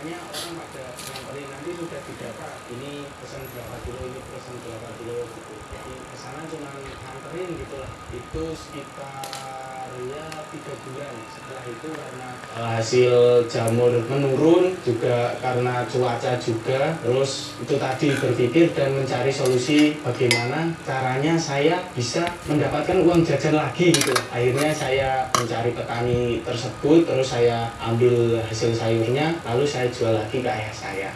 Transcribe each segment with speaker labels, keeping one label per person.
Speaker 1: biasanya orang pada nyamperin nanti sudah didata, ini pesan berapa kilo, ini pesan berapa kilo gitu. Jadi kesana cuma nganterin gitu lah. Itu sekitar ya 3 bulan. Setelah itu karena hasil jamur menurun juga karena cuaca juga, terus itu tadi berpikir dan mencari solusi bagaimana caranya saya bisa mendapatkan uang jajan lagi gitu. Akhirnya saya mencari petani tersebut, terus saya ambil hasil sayurnya, lalu saya jual lagi ke ayah saya.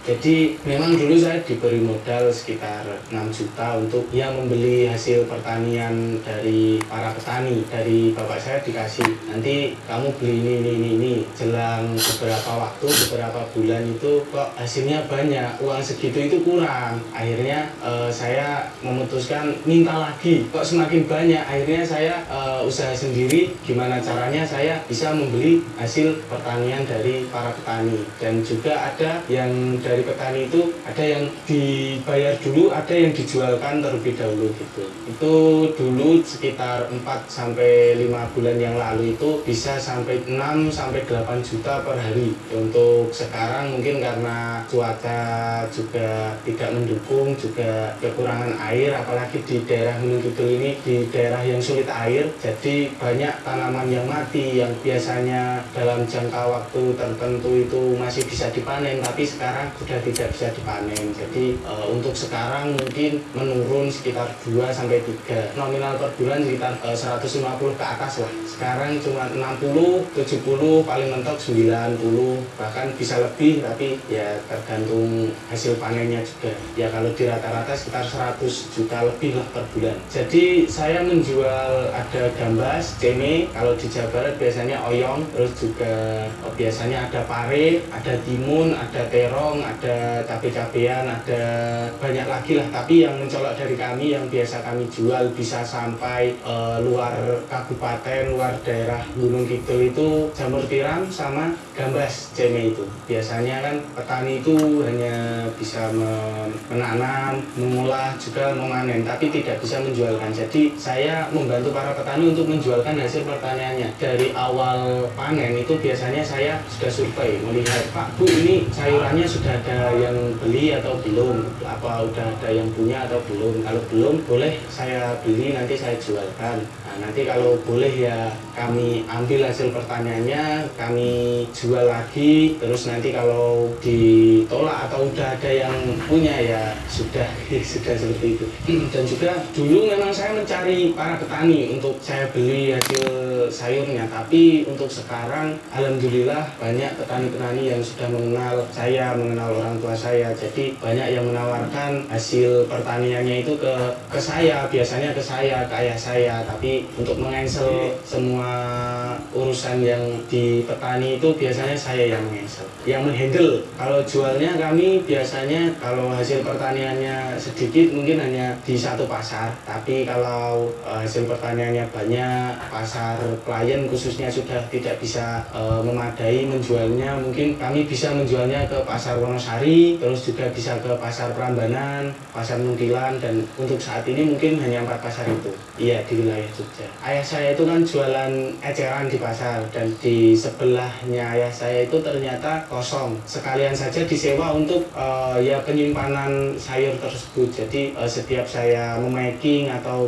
Speaker 1: Jadi memang dulu saya diberi modal sekitar 6 juta untuk yang membeli hasil pertanian dari para petani. Dari bapak saya dikasih, nanti kamu beli ini. Jelang beberapa waktu, beberapa bulan itu kok hasilnya banyak, uang segitu itu kurang. Akhirnya saya memutuskan minta lagi, kok semakin banyak. Akhirnya saya usaha sendiri, gimana caranya saya bisa membeli hasil pertanian dari para petani. Dan juga ada yang dari petani itu ada yang dibayar dulu, ada yang dijualkan terlebih dahulu gitu. Itu dulu sekitar 4-5 bulan yang lalu itu bisa sampai 6-8 juta per hari. Untuk sekarang mungkin karena cuaca juga tidak mendukung, juga kekurangan air, apalagi di daerah Gunung Kidul ini di daerah yang sulit air, jadi banyak tanaman yang mati yang biasanya dalam jangka waktu tertentu itu masih bisa dipanen, tapi sekarang sudah tidak bisa dipanen. Jadi untuk sekarang mungkin menurun sekitar 2-3, nominal per bulan sekitar 150 ke atas lah. Sekarang cuma 60, 70, paling mentok 90, bahkan bisa lebih, tapi ya tergantung hasil panennya juga. Ya kalau di rata-rata sekitar 100 juta lebih lah per bulan. Jadi saya menjual ada gambas, ceme, kalau di Jawa Barat biasanya oyong, terus juga biasanya ada pare, ada timun, ada terong, ada cabai-cabean, ada banyak lagi lah. Tapi yang mencolok dari kami yang biasa kami jual bisa sampai luar kabupaten, luar daerah Gunung Kidul itu jamur tiram sama gambas ceme itu. Biasanya kan petani itu hanya bisa menanam, mengolah, juga memanen, tapi tidak bisa menjualkan. Jadi saya membantu para petani untuk menjualkan hasil pertaniannya. Dari awal panen itu biasanya saya sudah survei, melihat, Pak, Bu, ini sayurannya sudah ada yang beli atau belum, apa udah ada yang punya atau belum. Kalau belum, boleh saya beli, nanti saya jualkan. Nah, nanti kalau boleh ya kami ambil hasil pertaniannya, kami jual lagi. Terus nanti kalau ditolak atau udah ada yang punya ya sudah sudah seperti itu. Dan juga dulu memang saya mencari para petani untuk saya beli hasil sayurnya, tapi untuk sekarang alhamdulillah banyak petani-petani yang sudah mengenal saya, mengenal orang tua saya. Jadi banyak yang menawarkan hasil pertaniannya itu ke saya, biasanya ke saya, ke ayah saya. Tapi untuk mengansel semua urusan yang di petani itu biasanya saya yang mengansel, yang menghandle. Kalau jualnya kami biasanya kalau hasil pertaniannya sedikit mungkin hanya di satu pasar, tapi kalau hasil pertaniannya banyak, pasar klien khususnya sudah tidak bisa memadai menjualnya, mungkin kami bisa menjualnya ke pasar Wonosari, terus juga bisa ke pasar Prambanan, pasar Muntilan, dan untuk saat ini mungkin hanya 4 pasar itu. Iya, di wilayah Jogja. Ayah saya itu kan jualan eceran di pasar, dan di sebelahnya ayah saya itu ternyata kosong. Sekalian saja disewa untuk ya penyimpanan sayur tersebut. Jadi setiap saya memaking atau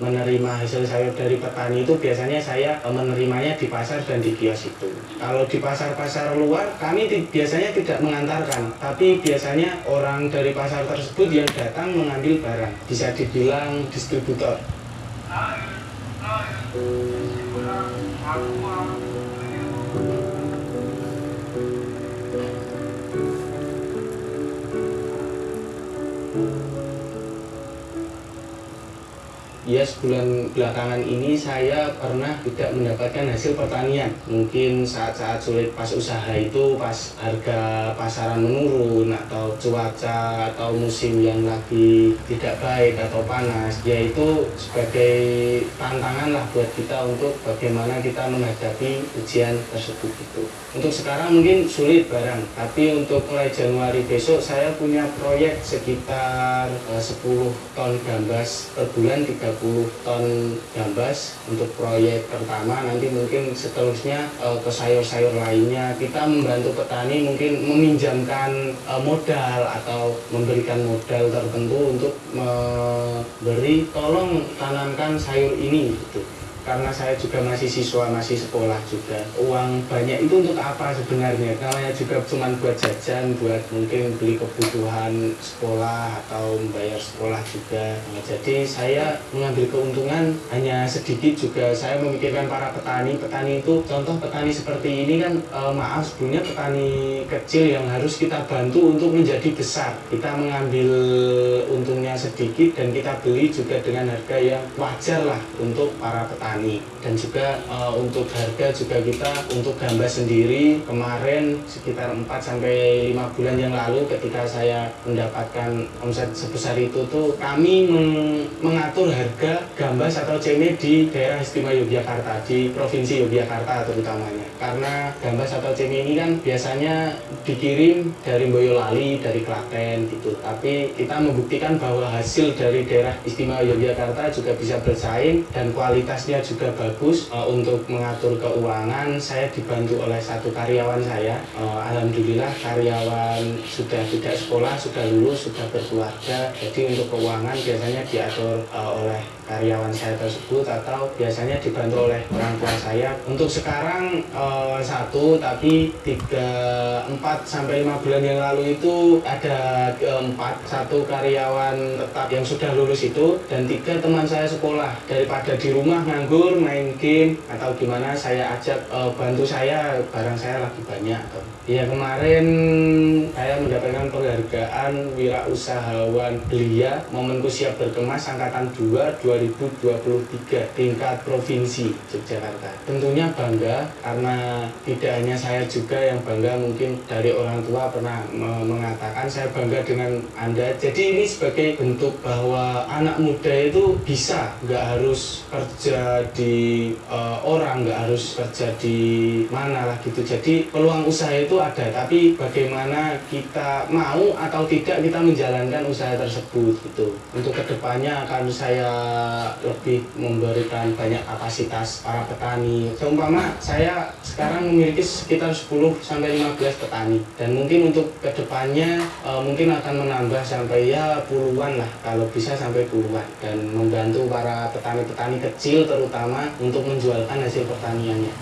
Speaker 1: menerima hasil sayur dari petani itu biasanya saya menerimanya di pasar dan di kios itu. Kalau di pasar-pasar luar kami biasanya tidak mengantarkan, tapi biasanya orang dari pasar tersebut yang datang mengambil barang. Bisa dibilang distributor. ya sebulan belakangan ini saya pernah tidak mendapatkan hasil pertanian. Mungkin saat-saat sulit pas usaha itu, pas harga pasaran menurun atau cuaca atau musim yang lagi tidak baik atau panas, yaitu sebagai tantangan lah buat kita untuk bagaimana kita menghadapi ujian tersebut itu. Untuk sekarang mungkin sulit barang, tapi untuk mulai Januari besok saya punya proyek sekitar 10 ton gambas per bulan, 30 ton gambas untuk proyek pertama. Nanti mungkin seterusnya ke sayur-sayur lainnya kita membantu petani mungkin meminjamkan modal atau memberikan modal tertentu untuk memberi tolong tanamkan sayur ini gitu. Karena saya juga masih siswa, masih sekolah juga. Uang banyak itu untuk apa sebenarnya? Namanya juga cuma buat jajan, buat mungkin beli kebutuhan sekolah atau membayar sekolah juga. Nah, jadi saya mengambil keuntungan hanya sedikit juga. Saya memikirkan para petani. Petani itu, contoh petani seperti ini kan, maaf sebelumnya petani kecil yang harus kita bantu untuk menjadi besar. Kita mengambil untungnya sedikit dan kita beli juga dengan harga yang wajar lah untuk para petani. Dan juga untuk harga juga kita untuk gambas sendiri kemarin sekitar 4-5 bulan yang lalu ketika saya mendapatkan omset sebesar itu tuh kami mengatur harga gambas atau ceme di daerah istimewa Yogyakarta, di provinsi Yogyakarta terutamanya. Karena gambas atau ceme ini kan biasanya dikirim dari Boyolali, dari Klaten gitu. Tapi kita membuktikan bahwa hasil dari daerah istimewa Yogyakarta juga bisa bersaing dan kualitasnya juga bagus. Untuk mengatur keuangan saya dibantu oleh satu karyawan saya. Alhamdulillah karyawan sudah tidak sekolah, sudah lulus, sudah berkeluarga. Jadi untuk keuangan biasanya diatur oleh karyawan saya tersebut atau biasanya dibantu oleh orang tua saya. Untuk sekarang satu, tapi 4-5 bulan yang lalu itu ada 1 karyawan tetap yang sudah lulus itu dan 3 teman saya sekolah. Daripada di rumah nganggur main game atau gimana, saya ajak bantu saya, barang saya lagi banyak. Ya kemarin saya mendapatkan penghargaan Wirausahawan Belia Momenku Siap Berkemas Angkatan 2 2023 tingkat provinsi Yogyakarta. Tentunya bangga karena tidak hanya saya juga yang bangga, mungkin dari orang tua pernah mengatakan saya bangga dengan Anda. Jadi ini sebagai bentuk bahwa anak muda itu bisa, nggak harus kerja di orang, nggak harus kerja di mana lah gitu. Jadi peluang usaha itu ada, tapi bagaimana kita mau atau tidak kita menjalankan usaha tersebut gitu. Untuk kedepannya akan saya lebih memberikan banyak kapasitas para petani. Seumpama saya sekarang memiliki sekitar 10-15 petani dan mungkin untuk kedepannya mungkin akan menambah sampai ya puluhan lah, kalau bisa sampai puluhan, dan membantu para petani-petani kecil terutama untuk menjualkan hasil pertaniannya.